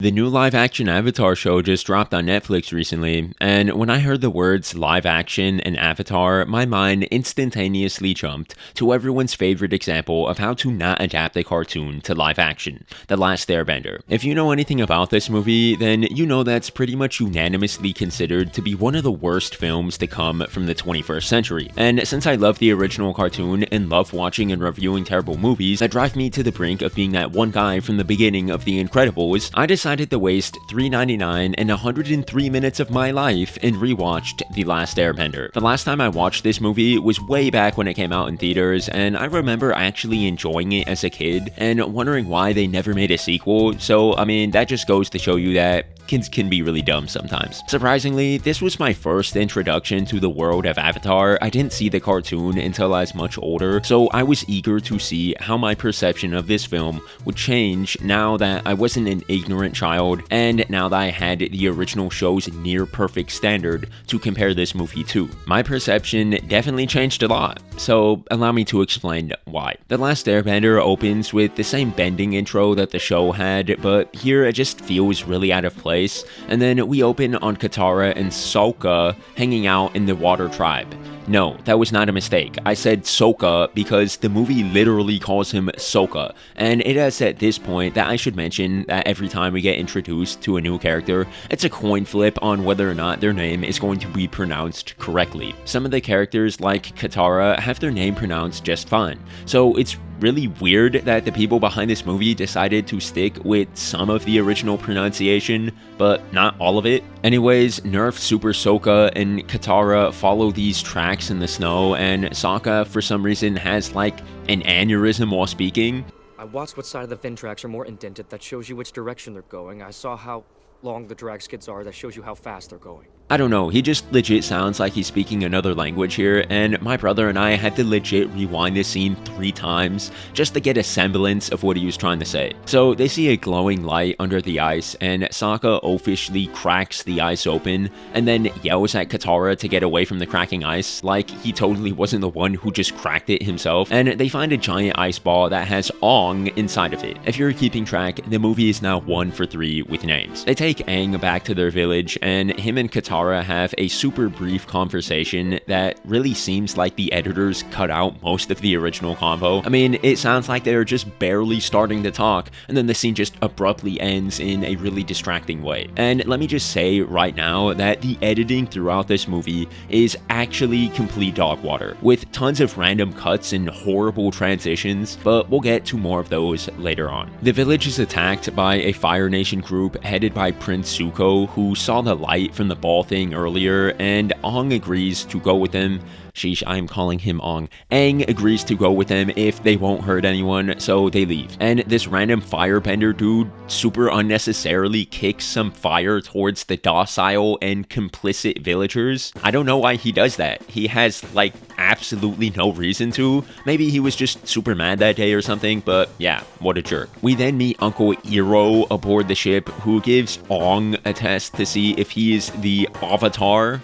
The new live-action Avatar show just dropped on Netflix recently, and when I heard the words live-action and Avatar, my mind instantaneously jumped to everyone's favorite example of how to not adapt a cartoon to live-action, The Last Airbender. If you know anything about this movie, then you know that's pretty much unanimously considered to be one of the worst films to come from the 21st century. And since I love the original cartoon and love watching and reviewing terrible movies that drive me to the brink of being that one guy from the beginning of The Incredibles, I decided to waste $3.99 and 103 minutes of my life and rewatched The Last Airbender. The last time I watched this movie was way back when it came out in theaters, and I remember actually enjoying it as a kid and wondering why they never made a sequel. So, I mean, that just goes to show you that kids can be really dumb sometimes. Surprisingly, this was my first introduction to the world of Avatar. I didn't see the cartoon until I was much older, so I was eager to see how my perception of this film would change now that I wasn't an ignorant child, and now that I had the original show's near perfect standard to compare this movie to. My perception definitely changed a lot, so allow me to explain why. The Last Airbender opens with the same bending intro that the show had, but here it just feels really out of place. And then we open on Katara and Sokka hanging out in the Water Tribe. No, that was not a mistake. I said Sokka because the movie literally calls him Sokka, and it is at this point that I should mention that every time we get introduced to a new character, it's a coin flip on whether or not their name is going to be pronounced correctly. Some of the characters, like Katara, have their name pronounced just fine, so it's really weird that the people behind this movie decided to stick with some of the original pronunciation, but not all of it. Anyways, Nerf Super Sokka and Katara follow these tracks in the snow, and Sokka, for some reason, has like an aneurysm while speaking. I watched what side of the fin tracks are more indented. That shows you which direction they're going. I saw how long the drag skids are. That shows you how fast they're going. I don't know, he just legit sounds like he's speaking another language here, and my brother and I had to legit rewind this scene 3 times just to get a semblance of what he was trying to say. So they see a glowing light under the ice, and Sokka officially cracks the ice open, and then yells at Katara to get away from the cracking ice, like he totally wasn't the one who just cracked it himself, and they find a giant ice ball that has Ong inside of it. If you're keeping track, the movie is now 1 for 3 with names. They take Aang back to their village, and him and Katara have a super brief conversation that really seems like the editors cut out most of the original convo. I mean, it sounds like they're just barely starting to talk, and then the scene just abruptly ends in a really distracting way. And let me just say right now that the editing throughout this movie is actually complete dog water, with tons of random cuts and horrible transitions, but we'll get to more of those later on. The village is attacked by a Fire Nation group headed by Prince Zuko, who saw the light from the ball thing earlier, and Ong agrees to go with them. Sheesh, I am calling him Ong. Aang agrees to go with them if they won't hurt anyone, so they leave. And this random firebender dude super unnecessarily kicks some fire towards the docile and complicit villagers. I don't know why he does that. He has, like, absolutely no reason to. Maybe he was just super mad that day or something, but yeah, what a jerk. We then meet Uncle Iroh aboard the ship, who gives Ong a test to see if he is the Avatar.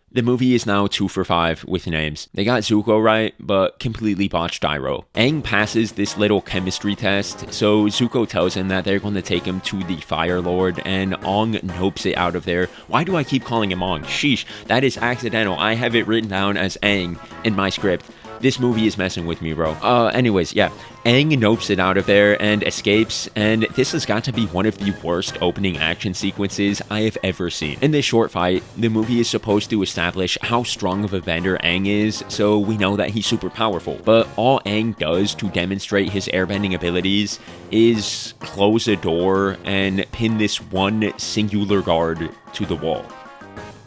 The movie is now 2 for 5 with names. They got Zuko right, but completely botched Iroh. Aang passes this little chemistry test, so Zuko tells him that they're going to take him to the Fire Lord, and Ong nopes it out of there. Why do I keep calling him Ong? Sheesh, that is accidental. I have it written down as Aang in my script. This movie is messing with me, bro. Anyways, yeah. Aang nopes it out of there and escapes, and this has got to be one of the worst opening action sequences I have ever seen. In this short fight, the movie is supposed to establish how strong of a bender Aang is, so we know that he's super powerful. But all Aang does to demonstrate his airbending abilities is close a door and pin this one singular guard to the wall.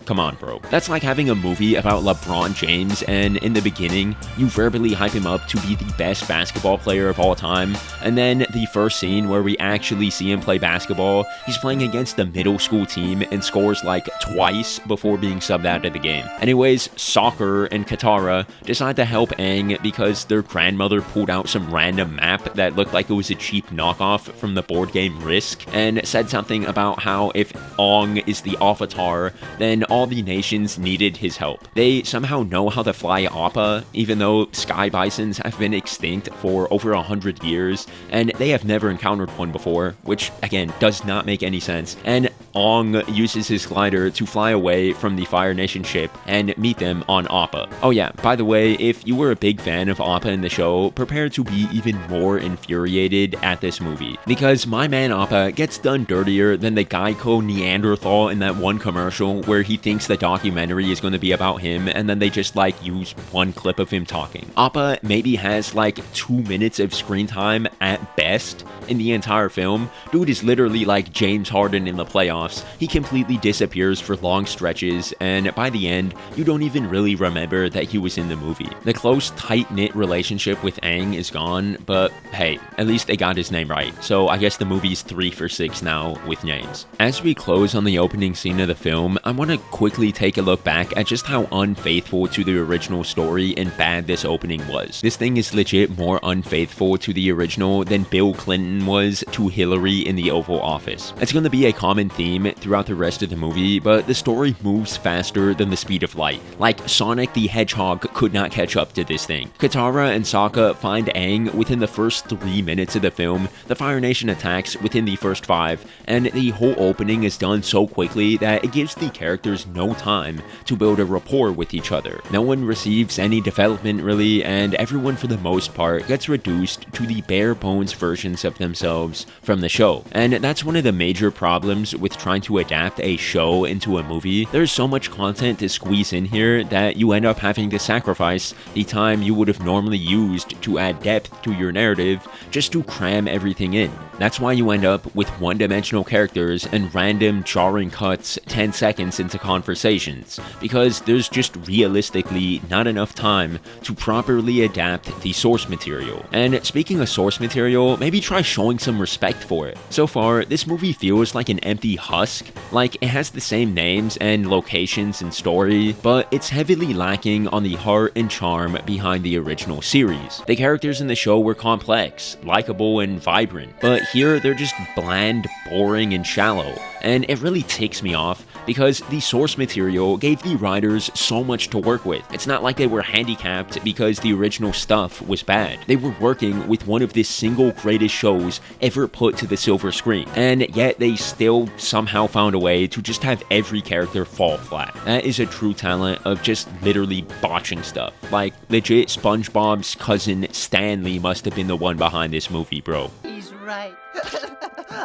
Come on, bro. That's like having a movie about LeBron James, and in the beginning, you verbally hype him up to be the best basketball player of all time, and then the first scene where we actually see him play basketball, he's playing against the middle school team and scores like twice before being subbed out of the game. Anyways, Sokka and Katara decide to help Aang because their grandmother pulled out some random map that looked like it was a cheap knockoff from the board game Risk, and said something about how if Ong is the Avatar, then all the nations needed his help. They somehow know how to fly Appa, even though sky bisons have been extinct for over 100 years, and they have never encountered one before, which again does not make any sense. And Ong uses his glider to fly away from the Fire Nation ship and meet them on Appa. Oh yeah, by the way, if you were a big fan of Appa in the show, prepare to be even more infuriated at this movie, because my man Appa gets done dirtier than the Geico Neanderthal in that one commercial where he thinks the documentary is going to be about him, and then they just like use one clip of him talking. Appa maybe has like 2 minutes of screen time at best in the entire film. Dude is literally like James Harden in the playoffs. He completely disappears for long stretches, and by the end, you don't even really remember that he was in the movie. The close, tight-knit relationship with Aang is gone, but hey, at least they got his name right, so I guess the movie's 3 for 6 now with names. As we close on the opening scene of the film, I want to quickly take a look back at just how unfaithful to the original story and bad this opening was. This thing is legit more unfaithful to the original than Bill Clinton was to Hillary in the Oval Office. It's going to be a common theme throughout the rest of the movie, but the story moves faster than the speed of light. Like, Sonic the Hedgehog could not catch up to this thing. Katara and Sokka find Aang within the first 3 minutes of the film, the Fire Nation attacks within the first 5, and the whole opening is done so quickly that it gives the characters no time to build a rapport with each other. No one receives any development really, and everyone for the most part gets reduced to the bare bones versions of themselves from the show. And that's one of the major problems with trying to adapt a show into a movie. There's so much content to squeeze in here that you end up having to sacrifice the time you would have normally used to add depth to your narrative just to cram everything in. That's why you end up with one-dimensional characters and random jarring cuts 10 seconds into conversations, because there's just realistically not enough time to properly adapt the source material. And speaking of source material, maybe try showing some respect for it. So far, this movie feels like an empty husk. Like, it has the same names and locations and story, but it's heavily lacking on the heart and charm behind the original series. The characters in the show were complex, likable, and vibrant, but here they're just bland, boring, and shallow. And it really ticks me off because the source material gave the writers so much to work with. It's not like they were handicapped because the original stuff was bad. They were working with one of the single greatest shows ever put to the silver screen, and yet they still somehow found a way to just have every character fall flat. That is a true talent of just literally botching stuff. Like, legit, SpongeBob's cousin Stanley must have been the one behind this movie, bro. He's right.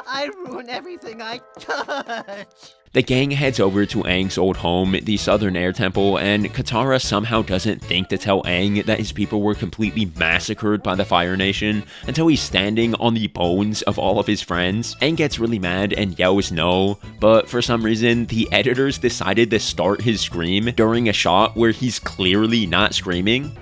I ruin everything I touch. The gang heads over to Aang's old home, the Southern Air Temple, and Katara somehow doesn't think to tell Aang that his people were completely massacred by the Fire Nation until he's standing on the bones of all of his friends. Aang gets really mad and yells no, but for some reason, the editors decided to start his scream during a shot where he's clearly not screaming.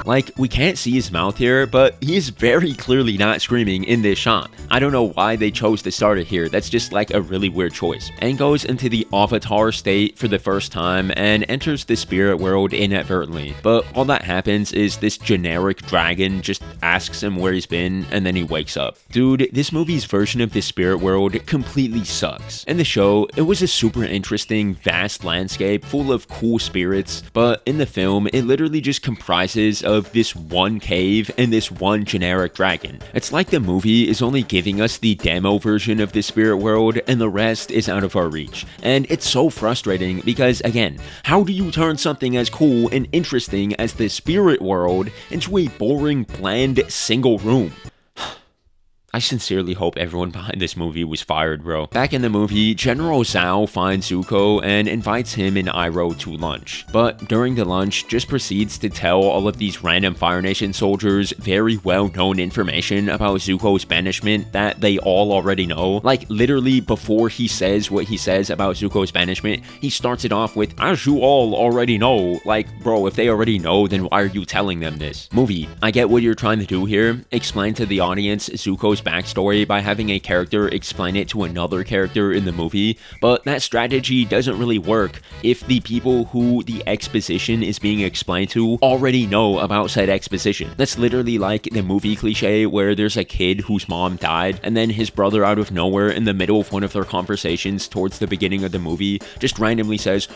Like, we can't see his mouth here, but he is very clearly not screaming in this shot. I don't know why they chose to start it here. That's just like a really weird choice. Aang goes into the Avatar state for the first time and enters the spirit world inadvertently. But all that happens is this generic dragon just asks him where he's been, and then he wakes up. Dude, this movie's version of the spirit world completely sucks. In the show, it was a super interesting, vast landscape full of cool spirits, but in the film, it literally just comprises of this one cave and this one generic dragon. It's like the movie is only giving us the demo version of the spirit world and the rest is out of our reach. And it's so frustrating because, again, how do you turn something as cool and interesting as the spirit world into a boring, bland, single room? I sincerely hope everyone behind this movie was fired, bro. Back in the movie, General Zhao finds Zuko and invites him and Iroh to lunch. But during the lunch, just proceeds to tell all of these random Fire Nation soldiers very well-known information about Zuko's banishment that they all already know. Like, literally before he says what he says about Zuko's banishment, he starts it off with, "As you all already know." Like, bro, if they already know, then why are you telling them this? Movie, I get what you're trying to do here. Explain to the audience Zuko's Zuko's backstory by having a character explain it to another character in the movie, but that strategy doesn't really work if the people who the exposition is being explained to already know about said exposition. That's literally like the movie cliche where there's a kid whose mom died, and then his brother out of nowhere in the middle of one of their conversations towards the beginning of the movie just randomly says,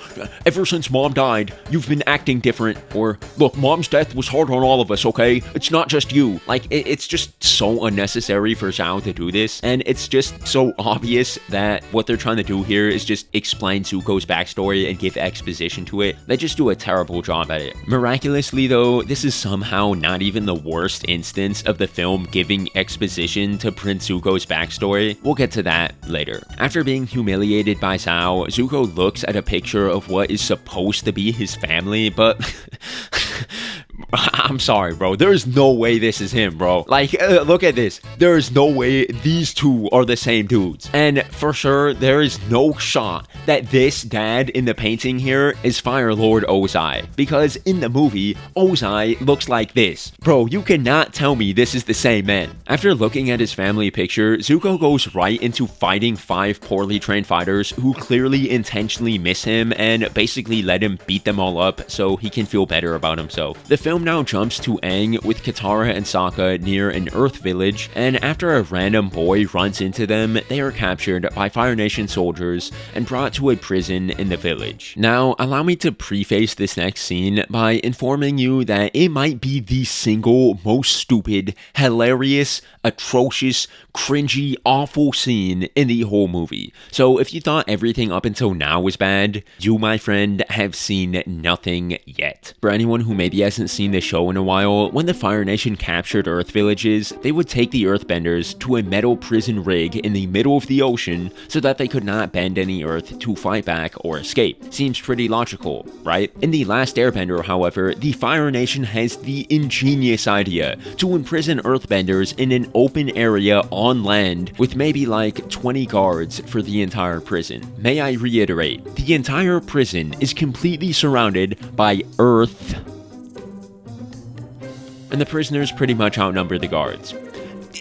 "Ever since mom died, you've been acting different," or "Look, mom's death was hard on all of us, okay? It's not just you." Like, it's just so unnecessary for Zhao to do this, and it's just so obvious that what they're trying to do here is just explain Zuko's backstory and give exposition to it. They just do a terrible job at it. Miraculously though, this is somehow not even the worst instance of the film giving exposition to Prince Zuko's backstory. We'll get to that later. After being humiliated by Zhao, Zuko looks at a picture of what is supposed to be his family, but I'm sorry, bro. There's no way this is him, bro. Like, look at this. There is no way these two are the same dudes. And for sure, there is no shot that this dad in the painting here is Fire Lord Ozai. Because in the movie, Ozai looks like this. Bro, you cannot tell me this is the same man. After looking at his family picture, Zuko goes right into fighting 5 poorly trained fighters who clearly intentionally miss him and basically let him beat them all up so he can feel better about himself. The film now jumps to Aang with Katara and Sokka near an Earth village, and after a random boy runs into them, they are captured by Fire Nation soldiers and brought to a prison in the village. Now, allow me to preface this next scene by informing you that it might be the single most stupid, hilarious, atrocious, cringy, awful scene in the whole movie. So if you thought everything up until now was bad, you, my friend, have seen nothing yet. For anyone who maybe hasn't seen the show in a while, when the Fire Nation captured Earth villages, they would take the Earthbenders to a metal prison rig in the middle of the ocean so that they could not bend any Earth to fight back or escape. Seems pretty logical, right? In The Last Airbender, however, the Fire Nation has the ingenious idea to imprison Earthbenders in an open area on land with maybe like 20 guards for the entire prison. May I reiterate, the entire prison is completely surrounded by Earth, and the prisoners pretty much outnumber the guards.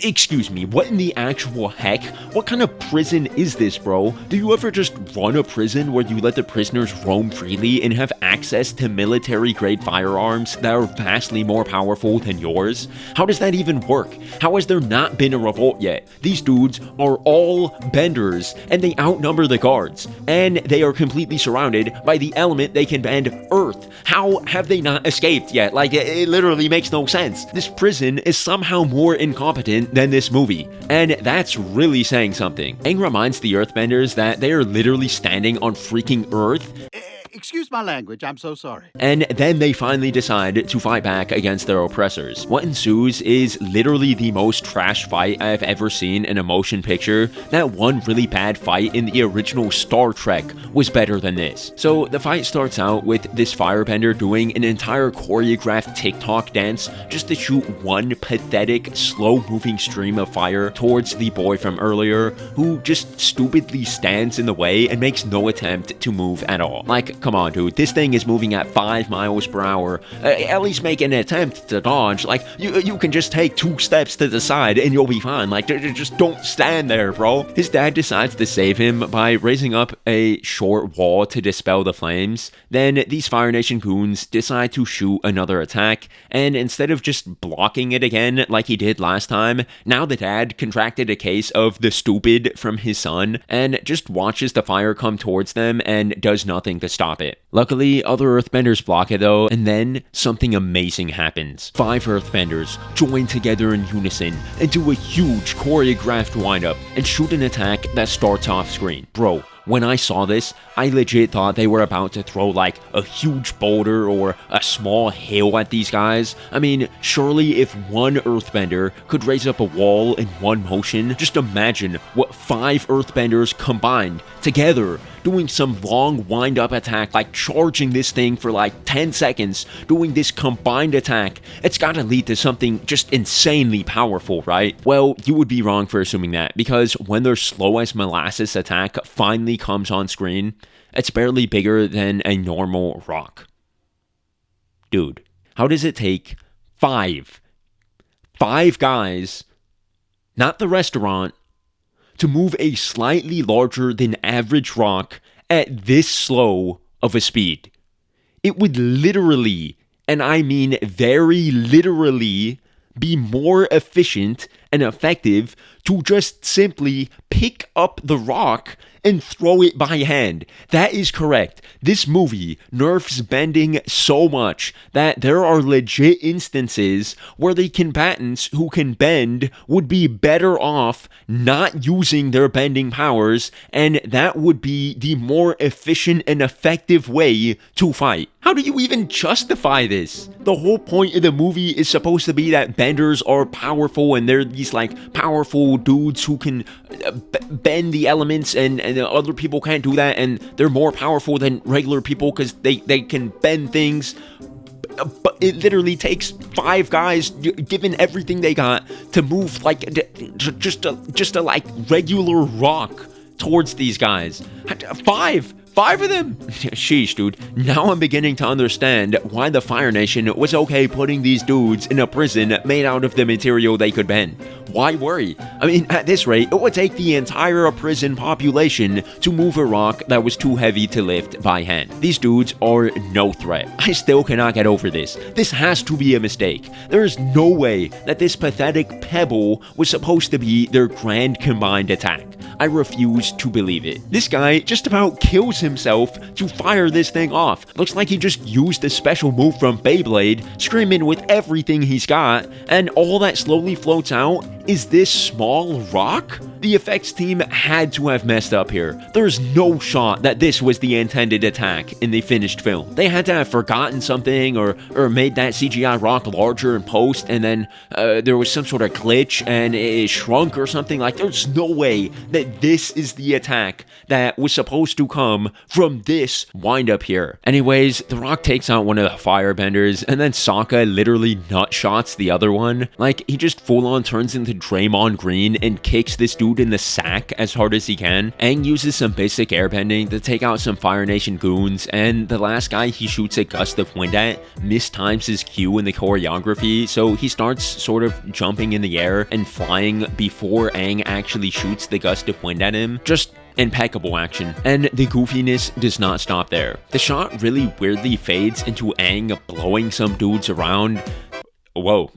Excuse me, what in the actual heck? What kind of prison is this, bro? Do you ever just run a prison where you let the prisoners roam freely and have access to military-grade firearms that are vastly more powerful than yours? How does that even work? How has there not been a revolt yet? These dudes are all benders, and they outnumber the guards, and they are completely surrounded by the element they can bend, Earth. How have they not escaped yet? Like, it literally makes no sense. This prison is somehow more incompetent than this movie, and that's really saying something. Aang reminds the Earthbenders that they are literally standing on freaking Earth. Excuse my language, I'm so sorry. And then they finally decide to fight back against their oppressors. What ensues is literally the most trash fight I've ever seen in a motion picture. That one really bad fight in the original Star Trek was better than this. So the fight starts out with this firebender doing an entire choreographed TikTok dance just to shoot one pathetic, slow-moving stream of fire towards the boy from earlier, who just stupidly stands in the way and makes no attempt to move at all. Like, come on, dude, this thing is moving at 5 miles per hour. At least make an attempt to dodge. Like, you can just take 2 steps to the side and you'll be fine. Like, just don't stand there, bro. His dad decides to save him by raising up a short wall to dispel the flames. Then these Fire Nation goons decide to shoot another attack, and instead of just blocking it again like he did last time, now the dad contracted a case of the stupid from his son and just watches the fire come towards them and does nothing to stop it. Luckily, other Earthbenders block it though, and then something amazing happens. 5 Earthbenders join together in unison and do a huge choreographed windup and shoot an attack that starts off screen. Bro, when I saw this, I legit thought they were about to throw like a huge boulder or a small hill at these guys. I mean, surely if one Earthbender could raise up a wall in one motion, just imagine what 5 Earthbenders combined together doing some long wind-up attack, like charging this thing for like 10 seconds, doing this combined attack. It's gotta lead to something just insanely powerful, right? Well, you would be wrong for assuming that, because when their slow as molasses attack finally comes on screen, it's barely bigger than a normal rock. Dude, how does it take five guys not the restaurant, to move a slightly larger than average rock at this slow of a speed. It would literally, and I mean very literally, be more efficient and effective to just simply pick up the rock and throw it by hand. That is correct. This movie nerfs bending so much that there are legit instances where the combatants who can bend would be better off not using their bending powers, and that would be the more efficient and effective way to fight. How do you even justify this? The whole point of the movie is supposed to be that benders are powerful and they're these like powerful dudes who can bend the elements, and other people can't do that, and they're more powerful than regular people because they can bend things. But it literally takes 5 guys, given everything they got, to move like just a like regular rock towards these guys. 5 of them? Sheesh, dude. Now I'm beginning to understand why the Fire Nation was okay putting these dudes in a prison made out of the material they could bend. Why worry? I mean, at this rate, it would take the entire prison population to move a rock that was too heavy to lift by hand. These dudes are no threat. I still cannot get over this. This has to be a mistake. There is no way that this pathetic pebble was supposed to be their grand combined attack. I refuse to believe it. This guy just about kills himself to fire this thing off. Looks like he just used a special move from Beyblade, screaming with everything he's got, and all that slowly floats out is this small rock? The effects team had to have messed up here. There's no shot that this was the intended attack in the finished film. They had to have forgotten something or made that CGI rock larger in post, and then there was some sort of glitch and it shrunk or something. Like, there's no way that this is the attack that was supposed to come from this wind-up here. Anyways, the rock takes out one of the firebenders, and then Sokka literally nutshots the other one. Like, he just full-on turns into Draymond Green and kicks this dude in the sack as hard as he can. Aang uses some basic airbending to take out some Fire Nation goons, and the last guy he shoots a gust of wind at mistimes his cue in the choreography, so he starts sort of jumping in the air and flying before Aang actually shoots the gust of wind at him. Just impeccable action. And the goofiness does not stop there. The shot really weirdly fades into Aang blowing some dudes around. Whoa.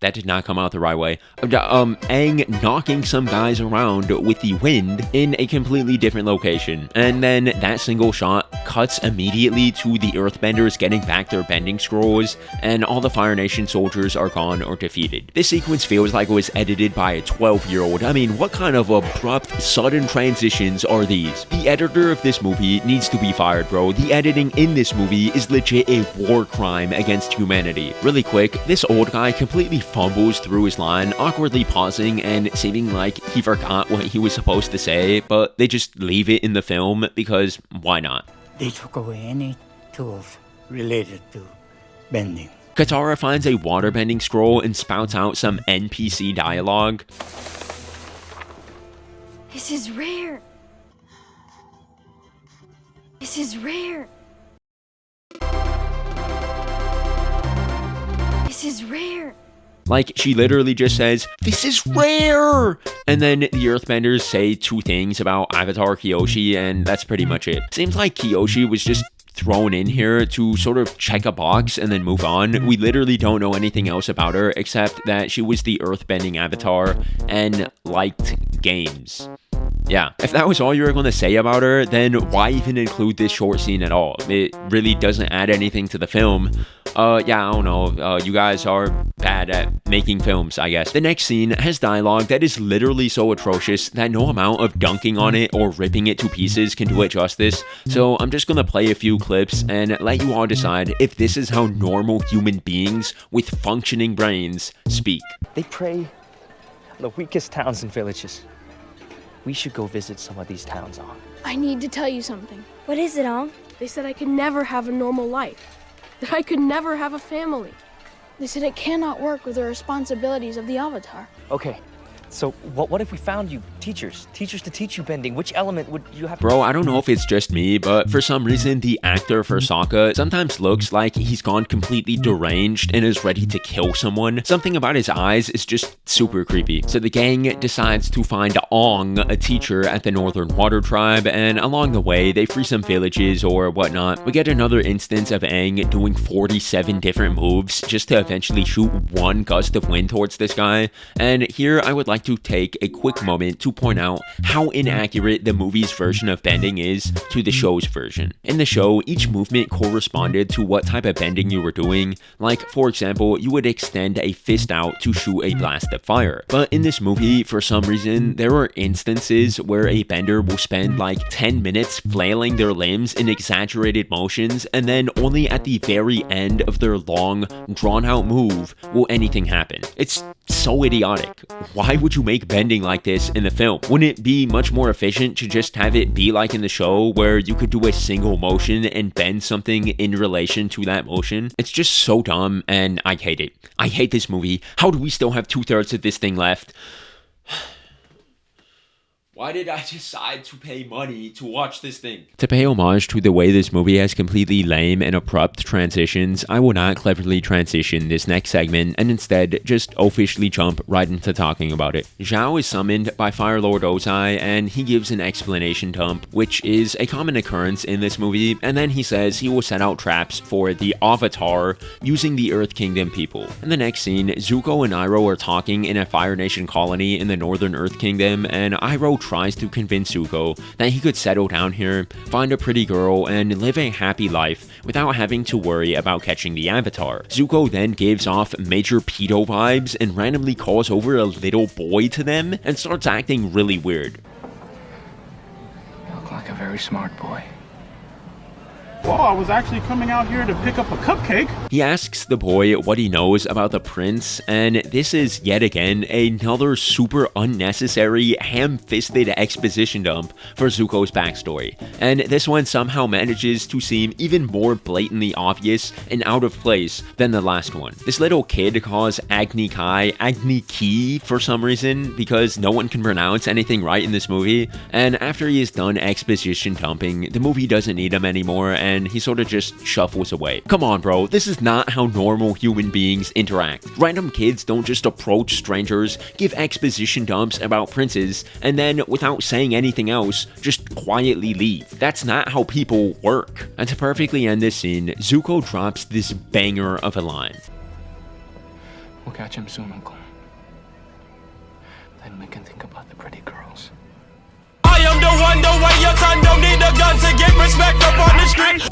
That did not come out the right way. Aang knocking some guys around with the wind in a completely different location. And then that single shot cuts immediately to the earthbenders getting back their bending scrolls, and all the Fire Nation soldiers are gone or defeated. This sequence feels like it was edited by a 12-year-old. I mean, what kind of abrupt, sudden transitions are these? The editor of this movie needs to be fired, bro. The editing in this movie is legit a war crime against humanity. Really quick, this old guy completely fumbles through his line, awkwardly pausing and seeming like he forgot what he was supposed to say, but they just leave it in the film because why not? They took away any tools related to bending. Katara finds a waterbending scroll and spouts out some NPC dialogue. This is rare. This is rare. This is rare. Like, she literally just says, "This is rare!" And then the earthbenders say 2 things about Avatar Kyoshi, and that's pretty much it. Seems like Kyoshi was just thrown in here to sort of check a box and then move on. We literally don't know anything else about her except that she was the earthbending avatar and liked games. Yeah, if that was all you were going to say about her, then why even include this short scene at all? It really doesn't add anything to the film. Yeah, I don't know. You guys are bad at making films, I guess. The next scene has dialogue that is literally so atrocious that no amount of dunking on it or ripping it to pieces can do it justice. So I'm just gonna play a few clips and let you all decide if this is how normal human beings with functioning brains speak. They prey on the weakest towns and villages. We should go visit some of these towns, Ong. I need to tell you something. What is it, Ong? They said I could never have a normal life. That I could never have a family. They said it cannot work with the responsibilities of the Avatar. Okay, So what if we found you teachers to teach you bending? Which element would you have? Bro, I don't know if it's just me, but for some reason the actor for Sokka sometimes looks like he's gone completely deranged and is ready to kill someone. Something about his eyes is just super creepy. So the gang decides to find Ong, a teacher at the Northern Water Tribe, and along the way they free some villages or whatnot. We get another instance of Aang doing 47 different moves just to eventually shoot one gust of wind towards this guy. And here I would like to take a quick moment to point out how inaccurate the movie's version of bending is to the show's version. In the show, each movement corresponded to what type of bending you were doing. Like, for example, you would extend a fist out to shoot a blast of fire. But in this movie, for some reason, there are instances where a bender will spend like 10 minutes flailing their limbs in exaggerated motions, and then only at the very end of their long, drawn-out move will anything happen. It's so idiotic. Why would you make bending like this in the film? Wouldn't it be much more efficient to just have it be like in the show where you could do a single motion and bend something in relation to that motion? It's just so dumb and I hate it. I hate this movie. How do we still have 2/3 of this thing left? Why did I decide to pay money to watch this thing? To pay homage to the way this movie has completely lame and abrupt transitions, I will not cleverly transition this next segment and instead just officially jump right into talking about it. Zhao is summoned by Fire Lord Ozai and he gives an explanation dump, which is a common occurrence in this movie, and then he says he will set out traps for the Avatar using the Earth Kingdom people. In the next scene, Zuko and Iroh are talking in a Fire Nation colony in the Northern Earth Kingdom, and Iroh tries to convince Zuko that he could settle down here, find a pretty girl, and live a happy life without having to worry about catching the Avatar. Zuko then gives off major pedo vibes and randomly calls over a little boy to them and starts acting really weird. You look like a very smart boy. Well, I was actually coming out here to pick up a cupcake. He asks the boy what he knows about the prince, and this is yet again another super unnecessary, ham-fisted exposition dump for Zuko's backstory. And this one somehow manages to seem even more blatantly obvious and out of place than the last one. This little kid calls Agni Ki for some reason, because no one can pronounce anything right in this movie, and after he is done exposition dumping, the movie doesn't need him anymore, and he sort of just shuffles away. Come on, bro, this is not how normal human beings interact. Random kids don't just approach strangers, give exposition dumps about princes, and then, without saying anything else, just quietly leave. That's not how people work. And to perfectly end this scene, Zuko drops this banger of a line. We'll catch him soon, Uncle. Then we can think about the pretty girls.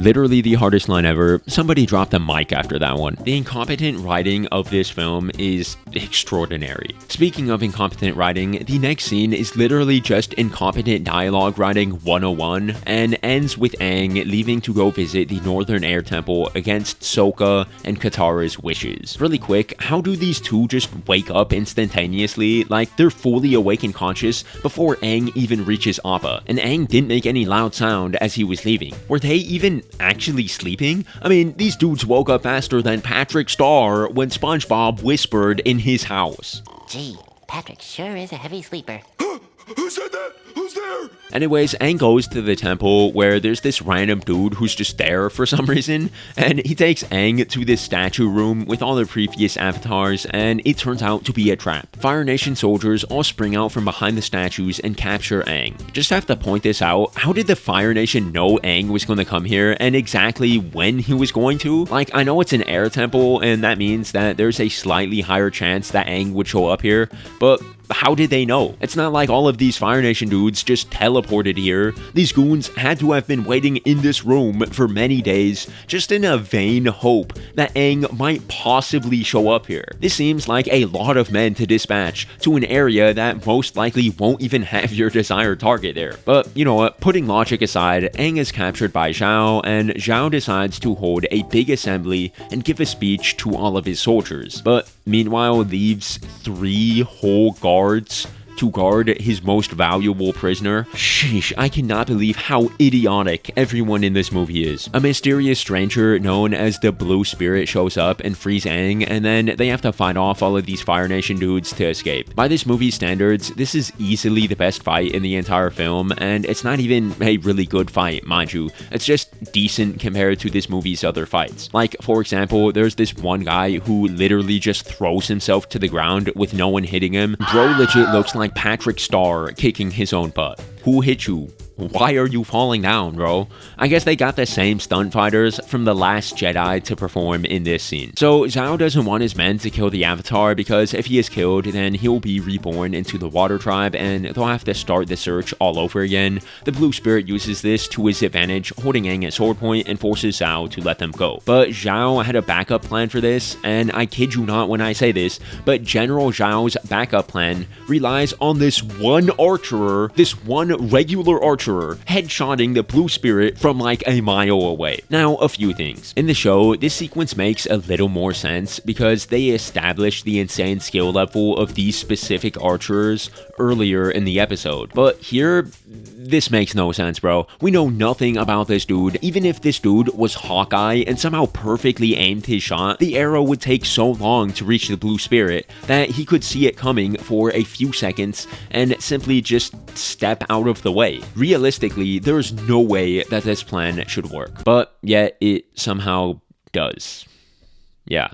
Literally the hardest line ever. Somebody dropped a mic after that one. The incompetent writing of this film is extraordinary. Speaking of incompetent writing, the next scene is literally just incompetent dialogue writing 101 and ends with Aang leaving to go visit the Northern Air Temple against Sokka and Katara's wishes. Really quick, how do these two just wake up instantaneously, like they're fully awake and conscious before Aang even reaches Appa? And Aang didn't make any loud sound as he was leaving. Were they even actually sleeping? I mean, these dudes woke up faster than Patrick Star when SpongeBob whispered in his house. Gee, Patrick sure is a heavy sleeper. Who said that? Who's there? Anyways, Aang goes to the temple where there's this random dude who's just there for some reason, and he takes Aang to this statue room with all the previous avatars, and it turns out to be a trap. Fire Nation soldiers all spring out from behind the statues and capture Aang. Just have to point this out, how did the Fire Nation know Aang was going to come here and exactly when he was going to? Like, I know it's an air temple, and that means that there's a slightly higher chance that Aang would show up here, but how did they know? It's not like all of these Fire Nation dudes just teleported here. These goons had to have been waiting in this room for many days, just in a vain hope that Aang might possibly show up here. This seems like a lot of men to dispatch to an area that most likely won't even have your desired target there. But you know what, putting logic aside, Aang is captured by Zhao, and Zhao decides to hold a big assembly and give a speech to all of his soldiers, but meanwhile leaves 3 whole guards to guard his most valuable prisoner. Sheesh, I cannot believe how idiotic everyone in this movie is. A mysterious stranger known as the Blue Spirit shows up and frees Aang, and then they have to fight off all of these Fire Nation dudes to escape. By this movie's standards, this is easily the best fight in the entire film, and it's not even a really good fight, mind you. It's just decent compared to this movie's other fights. Like, for example, there's this one guy who literally just throws himself to the ground with no one hitting him. Bro legit looks like Patrick Star kicking his own butt. Who hit you? Why are you falling down, bro? I guess they got the same stunt fighters from The Last Jedi to perform in this scene. So Zhao doesn't want his men to kill the Avatar because if he is killed, then he'll be reborn into the Water Tribe and they'll have to start the search all over again. The Blue Spirit uses this to his advantage, holding Aang at sword point and forces Zhao to let them go. But Zhao had a backup plan for this, and I kid you not when I say this, but General Zhao's backup plan relies on this one archer, this one regular archer headshotting the Blue Spirit from like a mile away. Now, a few things. In the show, this sequence makes a little more sense because they established the insane skill level of these specific archers earlier in the episode. But here, this makes no sense, bro. We know nothing about this dude. Even if this dude was Hawkeye and somehow perfectly aimed his shot, the arrow would take so long to reach the Blue Spirit that he could see it coming for a few seconds and simply just step out of the way. Realistically, there's no way that this plan should work, but yet it somehow does. Yeah.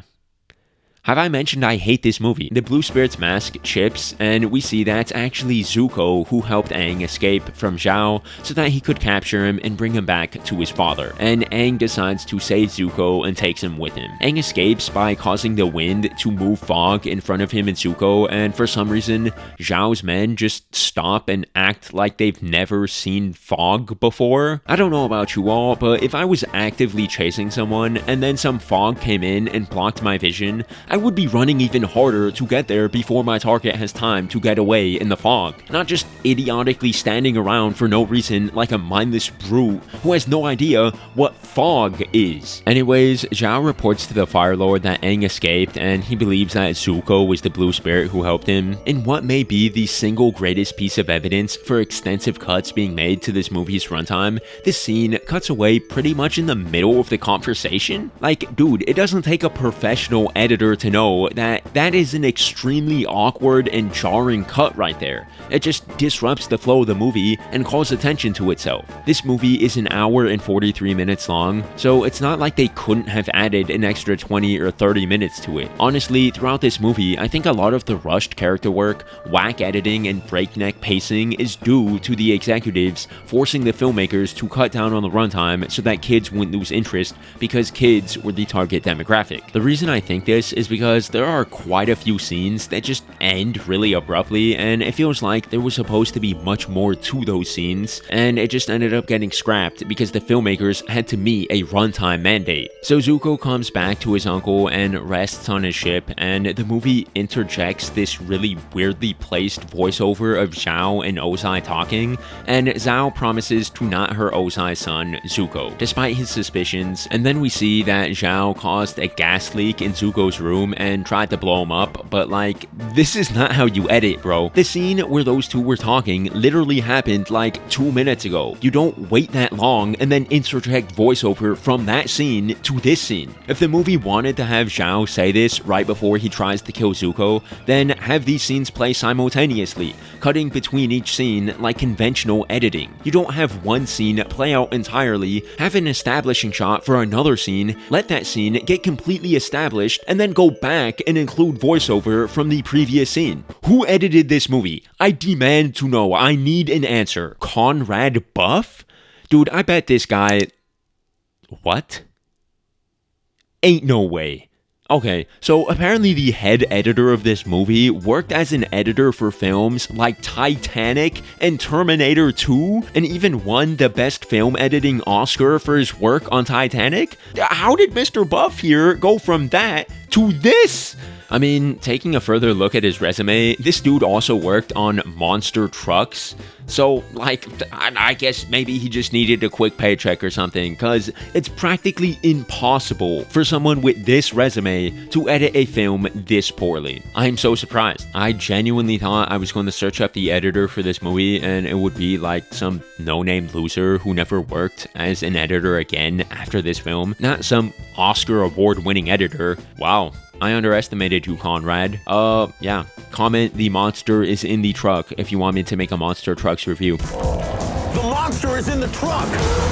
Have I mentioned I hate this movie? The Blue Spirit's mask chips, and we see that's actually Zuko who helped Aang escape from Zhao so that he could capture him and bring him back to his father. And Aang decides to save Zuko and takes him with him. Aang escapes by causing the wind to move fog in front of him and Zuko, and for some reason, Zhao's men just stop and act like they've never seen fog before. I don't know about you all, but if I was actively chasing someone and then some fog came in and blocked my vision, I would be running even harder to get there before my target has time to get away in the fog, not just idiotically standing around for no reason like a mindless brute who has no idea what fog is. Anyways, Zhao reports to the Fire Lord that Aang escaped and he believes that Zuko was the Blue Spirit who helped him. In what may be the single greatest piece of evidence for extensive cuts being made to this movie's runtime, this scene cuts away pretty much in the middle of the conversation. Like, dude, it doesn't take a professional editor to know that that is an extremely awkward and jarring cut right there. It just disrupts the flow of the movie and calls attention to itself. This movie is an hour and 43 minutes long, so it's not like they couldn't have added an extra 20 or 30 minutes to it. Honestly, throughout this movie, I think a lot of the rushed character work, whack editing, and breakneck pacing is due to the executives forcing the filmmakers to cut down on the runtime so that kids wouldn't lose interest because kids were the target demographic. The reason I think this is because there are quite a few scenes that just end really abruptly, and it feels like there was supposed to be much more to those scenes, and it just ended up getting scrapped because the filmmakers had to meet a runtime mandate. So Zuko comes back to his uncle and rests on his ship, and the movie interjects this really weirdly placed voiceover of Zhao and Ozai talking, and Zhao promises to not hurt Ozai's son, Zuko, despite his suspicions, and then we see that Zhao caused a gas leak in Zuko's room and tried to blow him up, but like, this is not how you edit, bro. The scene where those two were talking literally happened like 2 minutes ago. You don't wait that long and then interject voiceover from that scene to this scene. If the movie wanted to have Zhao say this right before he tries to kill Zuko, then have these scenes play simultaneously, cutting between each scene like conventional editing. You don't have one scene play out entirely, have an establishing shot for another scene, let that scene get completely established, and then go back and include voiceover from the previous scene. Who edited this movie? I demand to know. I need an answer. Conrad Buff? Dude, I bet this guy... What? Ain't no way. Okay, so apparently the head editor of this movie worked as an editor for films like Titanic and Terminator 2, and even won the Best Film Editing Oscar for his work on Titanic? How did Mr. Buff here go from that to this? I mean, taking a further look at his resume, this dude also worked on monster trucks. So, like, I guess maybe he just needed a quick paycheck or something, because it's practically impossible for someone with this resume to edit a film this poorly. I'm so surprised. I genuinely thought I was going to search up the editor for this movie and it would be like some no-name loser who never worked as an editor again after this film, not some Oscar award-winning editor. Wow. I underestimated you, Conrad. Yeah. Comment the monster is in the truck if you want me to make a monster trucks review. The monster is in the truck!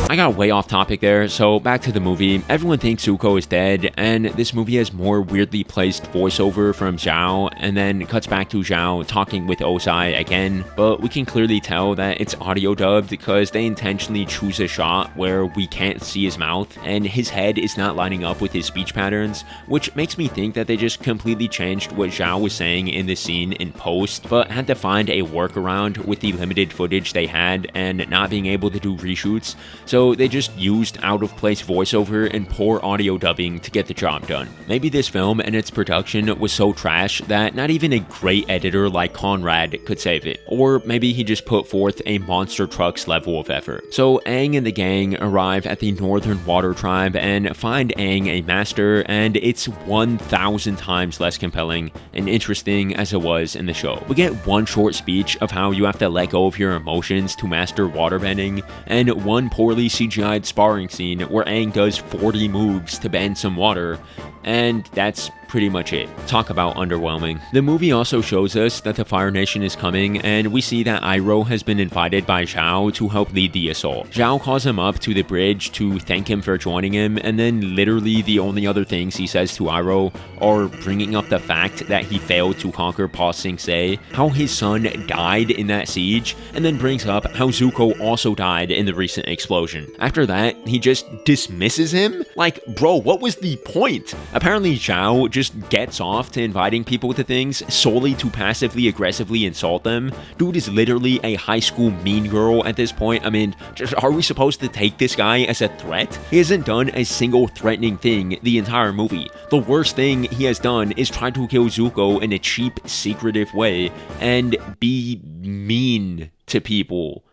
I got way off topic there, so back to the movie. Everyone thinks Zuko is dead, and this movie has more weirdly placed voiceover from Zhao, and then cuts back to Zhao talking with Ozai again, but we can clearly tell that it's audio dubbed because they intentionally choose a shot where we can't see his mouth, and his head is not lining up with his speech patterns, which makes me think that they just completely changed what Zhao was saying in the scene in post, but had to find a workaround with the limited footage they had, and not being able to do reshoots, so they just used out-of-place voiceover and poor audio dubbing to get the job done. Maybe this film and its production was so trash that not even a great editor like Conrad could save it, or maybe he just put forth a monster trucks level of effort. So Aang and the gang arrive at the Northern Water Tribe and find Aang a master, and it's 1,000 times less compelling and interesting as it was in the show. We get one short speech of how you have to let go of your emotions to master waterbending, and one poorly CGI'd sparring scene where Aang does 40 moves to bend some water, and that's pretty much it. Talk about underwhelming. The movie also shows us that the Fire Nation is coming, and we see that Iroh has been invited by Zhao to help lead the assault. Zhao calls him up to the bridge to thank him for joining him, and then literally the only other things he says to Iroh are bringing up the fact that he failed to conquer Pa Sing Se, how his son died in that siege, and then brings up how Zuko also died in the recent explosion. After that, he just dismisses him? Like, bro, what was the point? Apparently Zhao just gets off to inviting people to things solely to passively aggressively insult them. Dude is literally a high school mean girl at this point. I mean, are we supposed to take this guy as a threat? He hasn't done a single threatening thing the entire movie. The worst thing he has done is try to kill Zuko in a cheap, secretive way and be mean to people.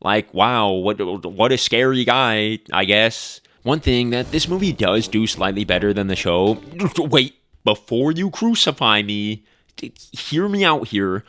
Like, wow, what a scary guy, I guess. One thing that this movie does do slightly better than the show... Wait, before you crucify me, hear me out here.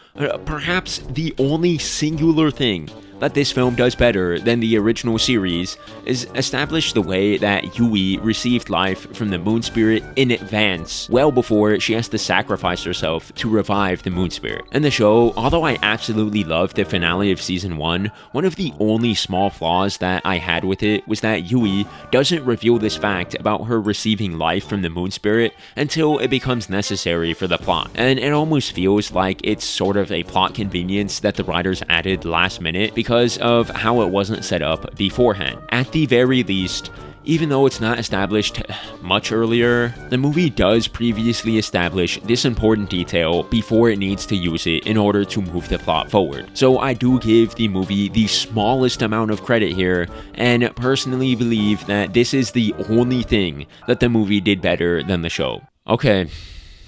Perhaps the only singular thing that this film does better than the original series is establish the way that Yui received life from the Moon Spirit in advance, well before she has to sacrifice herself to revive the Moon Spirit. In the show, although I absolutely loved the finale of Season 1, one of the only small flaws that I had with it was that Yui doesn't reveal this fact about her receiving life from the Moon Spirit until it becomes necessary for the plot. And it almost feels like it's sort of a plot convenience that the writers added last minute because of how it wasn't set up beforehand. At the very least, even though it's not established much earlier, the movie does previously establish this important detail before it needs to use it in order to move the plot forward. So I do give the movie the smallest amount of credit here, and personally believe that this is the only thing that the movie did better than the show. Okay.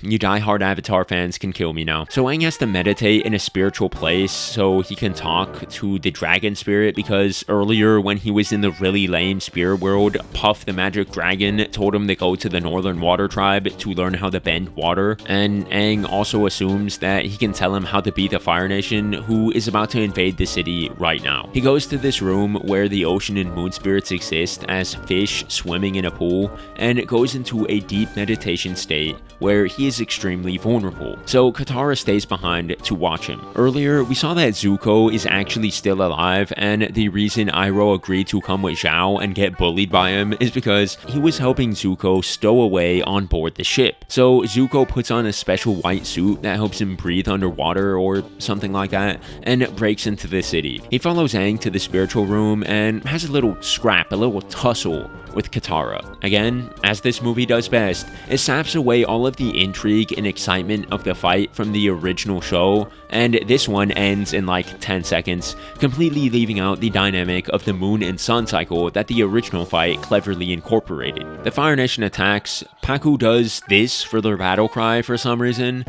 You die-hard Avatar fans can kill me now. So Aang has to meditate in a spiritual place so he can talk to the dragon spirit, because earlier when he was in the really lame spirit world, Puff the magic dragon told him to go to the Northern Water Tribe to learn how to bend water, and Aang also assumes that he can tell him how to beat the Fire Nation, who is about to invade the city right now. He goes to this room where the ocean and moon spirits exist as fish swimming in a pool, and goes into a deep meditation state where he is extremely vulnerable. So Katara stays behind to watch him. Earlier, we saw that Zuko is actually still alive, and the reason Iroh agreed to come with Zhao and get bullied by him is because he was helping Zuko stow away on board the ship. So Zuko puts on a special white suit that helps him breathe underwater or something like that, and breaks into the city. He follows Aang to the spiritual room and has a little scrap, a little tussle with Katara. Again, as this movie does best, it saps away all of the intrigue and excitement of the fight from the original show, and this one ends in like 10 seconds, completely leaving out the dynamic of the moon and sun cycle that the original fight cleverly incorporated. The Fire Nation attacks. Paku does this for their battle cry for some reason.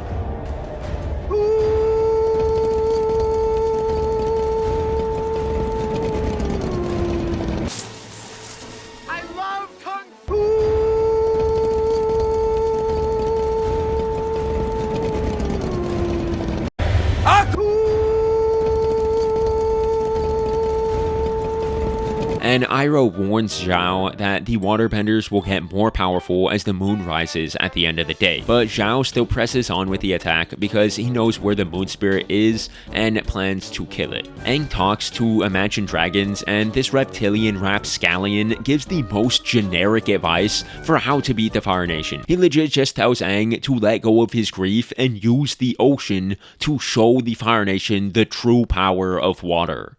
And Iroh warns Zhao that the waterbenders will get more powerful as the moon rises at the end of the day. But Zhao still presses on with the attack because he knows where the moon spirit is and plans to kill it. Aang talks to Imagine Dragons, and this reptilian rapscallion gives the most generic advice for how to beat the Fire Nation. He legit just tells Aang to let go of his grief and use the ocean to show the Fire Nation the true power of water.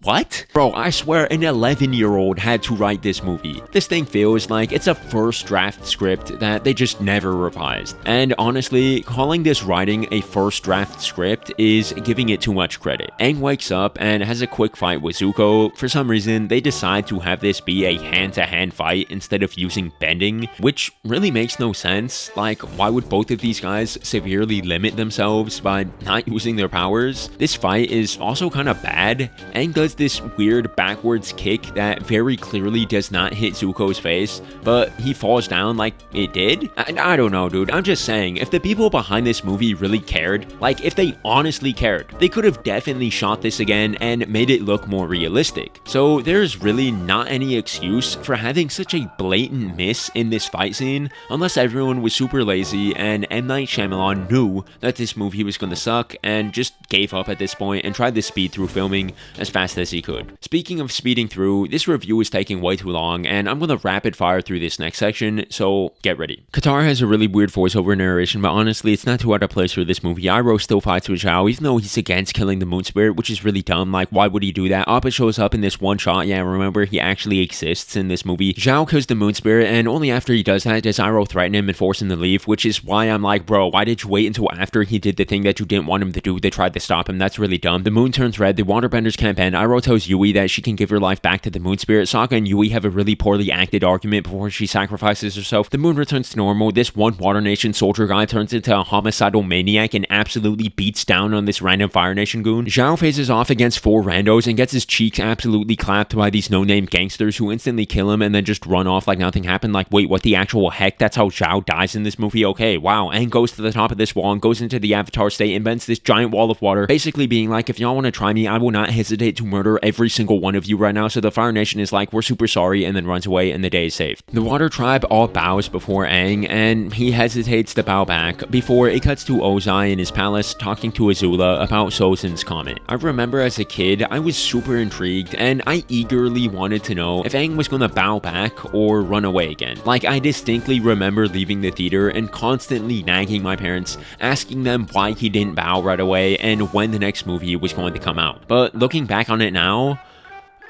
What? Bro, I swear an 11-year-old had to write this movie. This thing feels like it's a first draft script that they just never revised. And honestly, calling this writing a first draft script is giving it too much credit. Aang wakes up and has a quick fight with Zuko. For some reason, they decide to have this be a hand-to-hand fight instead of using bending, which really makes no sense. Like, why would both of these guys severely limit themselves by not using their powers? This fight is also kind of bad. Aang does this weird backwards kick that very clearly does not hit Zuko's face, but he falls down like it did? I don't know, dude. I'm just saying, if the people behind this movie really cared, like if they honestly cared, they could have definitely shot this again and made it look more realistic. So there's really not any excuse for having such a blatant miss in this fight scene, unless everyone was super lazy and M. Night Shyamalan knew that this movie was gonna suck and just gave up at this point and tried to speed through filming as fast as he could. Speaking of speeding through, this review is taking way too long, and I'm gonna rapid fire through this next section, so get ready. Katara has a really weird voiceover narration, but honestly, it's not too out of place for this movie. Iroh still fights with Zhao, even though he's against killing the moon spirit, which is really dumb. Like, why would he do that? Appa shows up in this one shot. Yeah, remember, he actually exists in this movie. Zhao kills the moon spirit, and only after he does that does Iroh threaten him and force him to leave, which is why I'm like, bro, why did you wait until after he did the thing that you didn't want him to do? They tried to stop him. That's really dumb. The moon turns red, the waterbenders can't bend. Iroh tells Yui that she can give her life back to the moon spirit. Sokka and Yui have a really poorly acted argument before she sacrifices herself. The moon returns to normal. This one Water Nation soldier guy turns into a homicidal maniac and absolutely beats down on this random Fire Nation goon. Zhao faces off against 4 randos and gets his cheeks absolutely clapped by these no-name gangsters who instantly kill him and then just run off like nothing happened. Like, wait, what the actual heck? That's how Zhao dies in this movie? Okay, wow. Aang goes to the top of this wall and goes into the Avatar state and bends this giant wall of water, basically being like, if y'all want to try me, I will not hesitate to murder every single one of you right now. So the Fire Nation is like, we're super sorry, and then runs away, and the day is saved. The Water Tribe all bows before Aang, and he hesitates to bow back before it cuts to Ozai in his palace talking to Azula about Sozin's comment. I remember as a kid, I was super intrigued, and I eagerly wanted to know if Aang was gonna bow back or run away again. Like, I distinctly remember leaving the theater and constantly nagging my parents, asking them why he didn't bow right away and when the next movie was going to come out. But looking back on it now,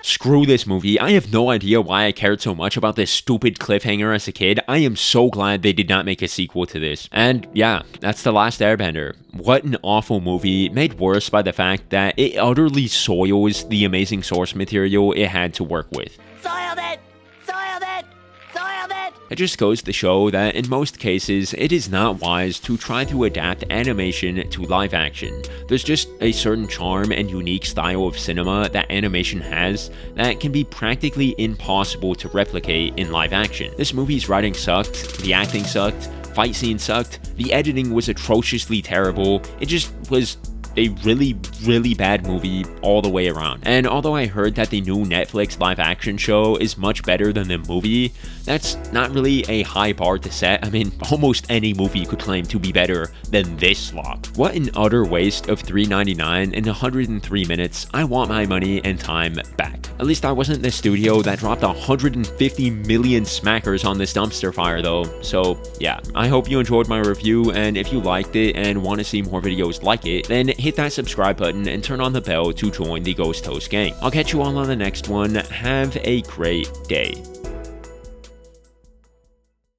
screw this movie. I have no idea why I cared so much about this stupid cliffhanger as a kid. I am so glad they did not make a sequel to this. And yeah, that's The Last Airbender. What an awful movie, made worse by the fact that it utterly soils the amazing source material it had to work with. Soiled it! Soiled it! Soiled it! It just goes to show that in most cases, it is not wise to try to adapt animation to live action. There's just a certain charm and unique style of cinema that animation has that can be practically impossible to replicate in live action. This movie's writing sucked, the acting sucked, fight scene sucked, the editing was atrociously terrible. It just was a really, really bad movie all the way around. And although I heard that the new Netflix live action show is much better than the movie, that's not really a high bar to set. I mean, almost any movie could claim to be better than this slop. What an utter waste of $3.99 in 103 minutes. I want my money and time back. At least that wasn't the studio that dropped 150 million smackers on this dumpster fire though. So yeah, I hope you enjoyed my review, and if you liked it and want to see more videos like it, then hit that subscribe button and turn on the bell to join the Ghost Toast gang. I'll catch you all on the next one. Have a great day.